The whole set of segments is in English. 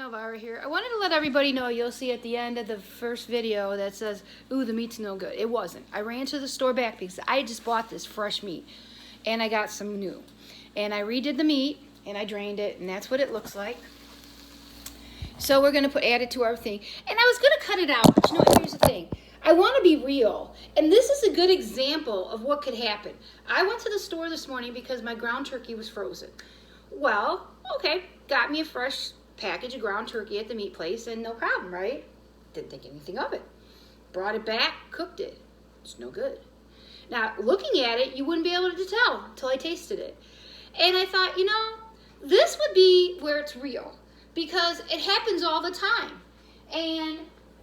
Elvira here. I wanted to let everybody know, you'll see at the end of the first video that says, ooh, the meat's no good. It wasn't. I ran to the store back because I just bought this fresh meat and I got some new. And I redid the meat and I drained it, and that's what it looks like. So we're going to add it to our thing. And I was going to cut it out, but you know what, here's the thing. I want to be real, and this is a good example of what could happen. I went to the store this morning because my ground turkey was frozen. Well, okay, got me a fresh package of ground turkey at the meat place, and no problem, right? Didn't think anything of it. Brought it back, cooked it. It's no good. Now, looking at it, you wouldn't be able to tell until I tasted it. And I thought, you know, this would be where it's real, because it happens all the time. And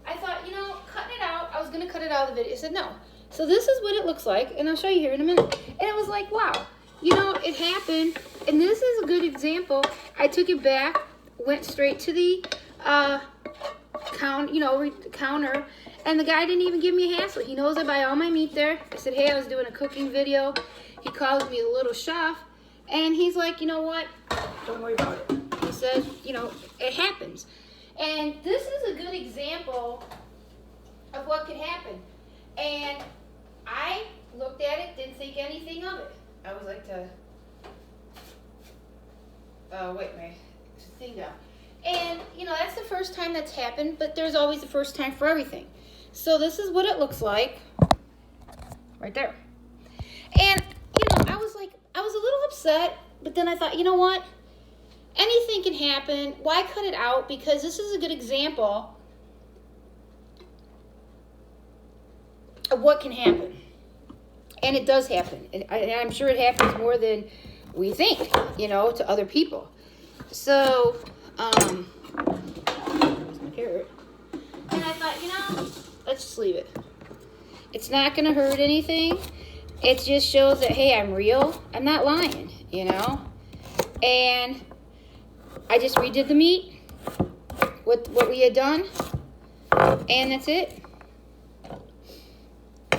I thought, you know, cutting it out, I was going to cut it out of the video. I said, no. So this is what it looks like, and I'll show you here in a minute. And it was like, wow, you know, it happened. And this is a good example. I took it back, went straight to the counter, and the guy didn't even give me a hassle. He knows I buy all my meat there. I said, hey, I was doing a cooking video. He calls me a little chef, and he's like, you know what? Don't worry about it. He says, you know, it happens. And this is a good example of what could happen. And I looked at it, didn't think anything of it. I was like wait my thing down. And, you know, that's the first time that's happened, but there's always the first time for everything. So this is what it looks like right there. And, you know, I was a little upset, but then I thought, you know what? Anything can happen. Why cut it out? Because this is a good example of what can happen. And it does happen. And I'm sure it happens more than we think, you know, to other people. So, here's my carrot. And I thought, you know, let's just leave it. It's not going to hurt anything. It just shows that, hey, I'm real. I'm not lying, you know. And I just redid the meat, what we had done, and that's it.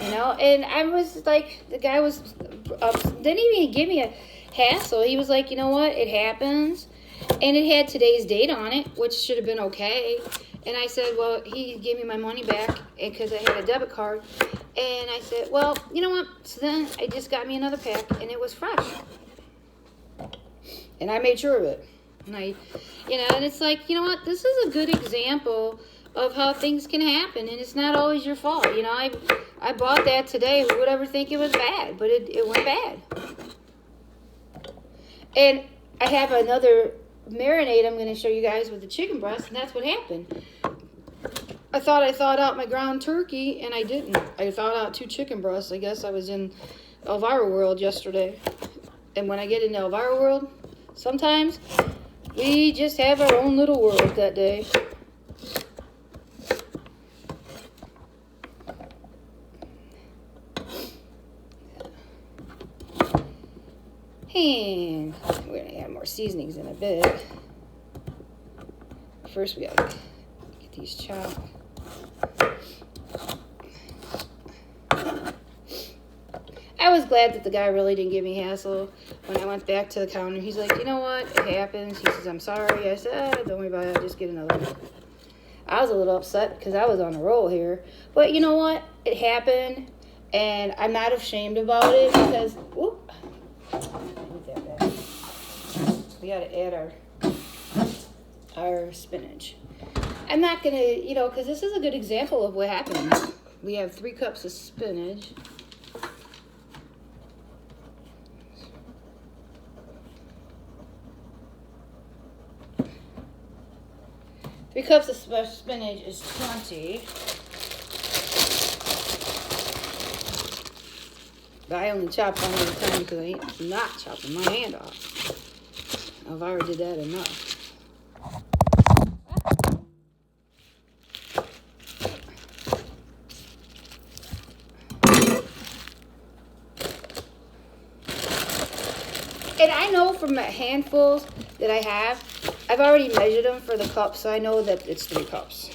You know, and I was like, the guy was, didn't even give me a hassle. He was like, you know what, it happens. And it had today's date on it, which should have been okay. And I said, well, he gave me my money back because I had a debit card. And I said, well, you know what? So then I just got me another pack, and it was fresh. And I made sure of it. And I, you know, and it's like, you know what? This is a good example of how things can happen, and it's not always your fault. You know, I bought that today. Who would ever think it was bad? But it went bad. And I have another marinade I'm going to show you guys with the chicken breast, and that's what happened. I thought I thawed out my ground turkey, and I didn't. I thawed out 2 chicken breasts. I guess I was in Elvira World yesterday. And when I get in Elvira World, sometimes we just have our own little world that day. And we're going to add more seasonings in a bit. First, we got to get these chopped. I was glad that the guy really didn't give me hassle when I went back to the counter. He's like, you know what? It happens. He says, I'm sorry. I said, don't worry about it. I'll just get another one. I was a little upset because I was on a roll here. But you know what? It happened. And I'm not ashamed about it because, whoop. We got to add our spinach. I'm not going to, you know, because this is a good example of what happens. We have 3 cups of spinach. Three cups of spinach is 20. But I only chop one at a time because I ain't not chopping my hand off. Elvira did that enough. And I know from the handfuls that I have, I've already measured them for the cups, so I know that it's 3 cups.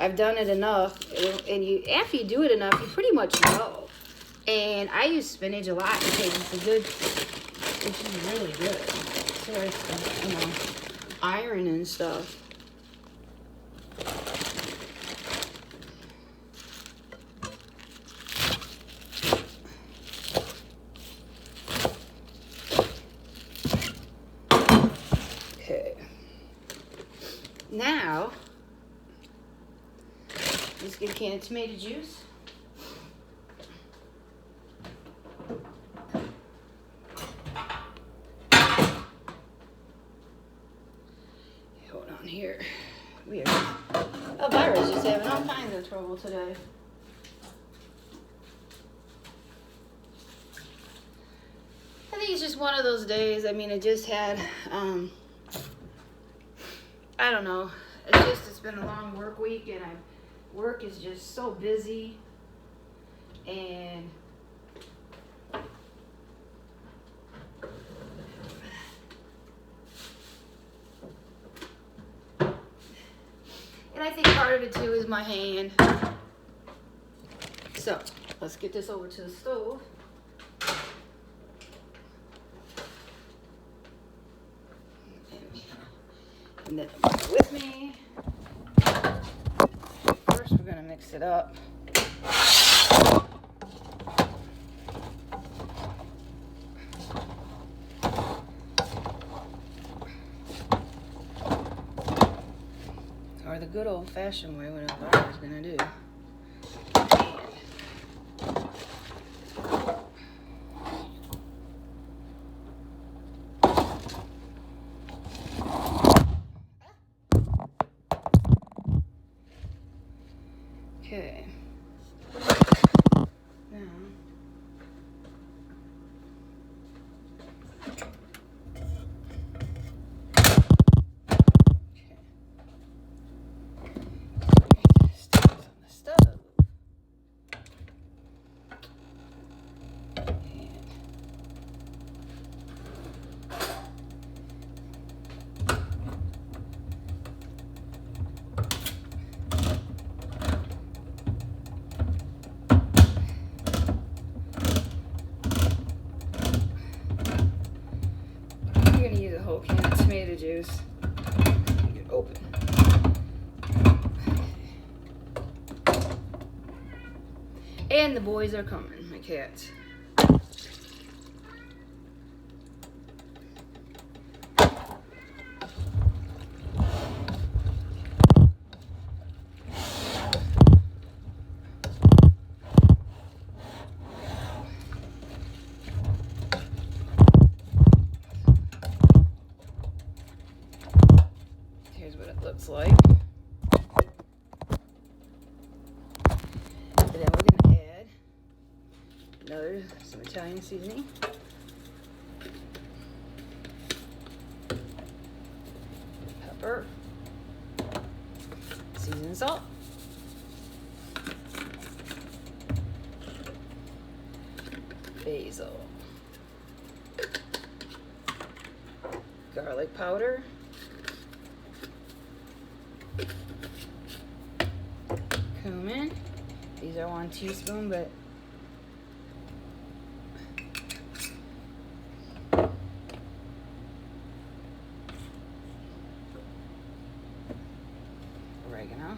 I've done it enough, and after you do it enough, you pretty much know. And I use spinach a lot because it's really good. So it's, you know, iron and stuff. Now, just get a can of tomato juice. Hold on here. Weird. Elvira's just having all kinds of trouble today. I think it's just one of those days. I mean, it just had, I don't know. It's been a long work week, and work is just so busy. And I think part of it too is my hand. So let's get this over to the stove. And then with me. First, we're gonna mix it up. Or the good old-fashioned way, what Elvira's gonna do. Okay. Now. Whole can of tomato juice. Get it open. And the boys are coming, my cats. Looks like. And then we're going to add some Italian seasoning. Pepper. Seasoned salt. Basil. Garlic powder. Cumin. These are 1 teaspoon, but oregano.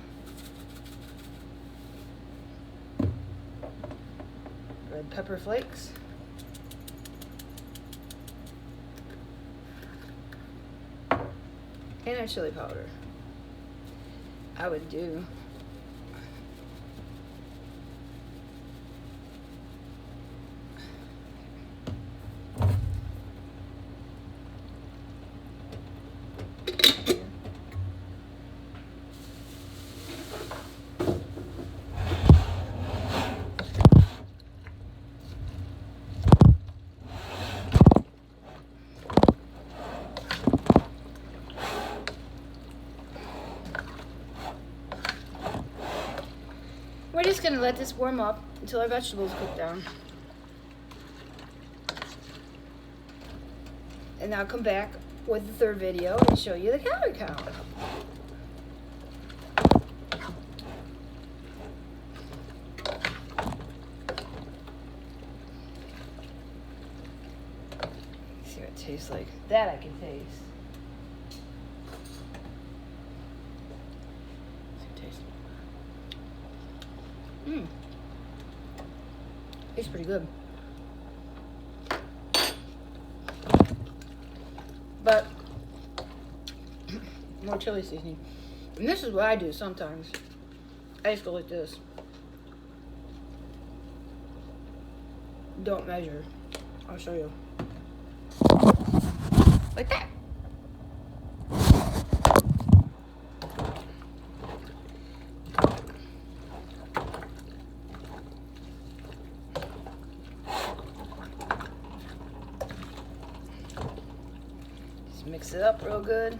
Red pepper flakes. And a chili powder. I would do We're just going to let this warm up until our vegetables cook down. And I'll come back with the third video and show you the calorie count. See what it tastes like. That I can taste. Tastes pretty good. But more chili seasoning. And this is what I do sometimes. I just go like this. Don't measure. I'll show you. Like that. Just mix it up real good.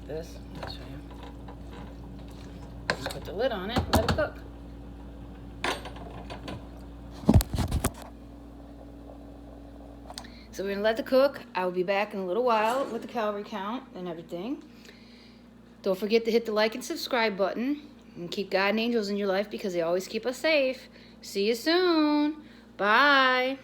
This, I'll show you. Put the lid on it, let it cook. So we're gonna let it cook. I will be back in a little while with the calorie count and everything. Don't forget to hit the like and subscribe button and keep God and angels in your life because they always keep us safe. See you soon. Bye.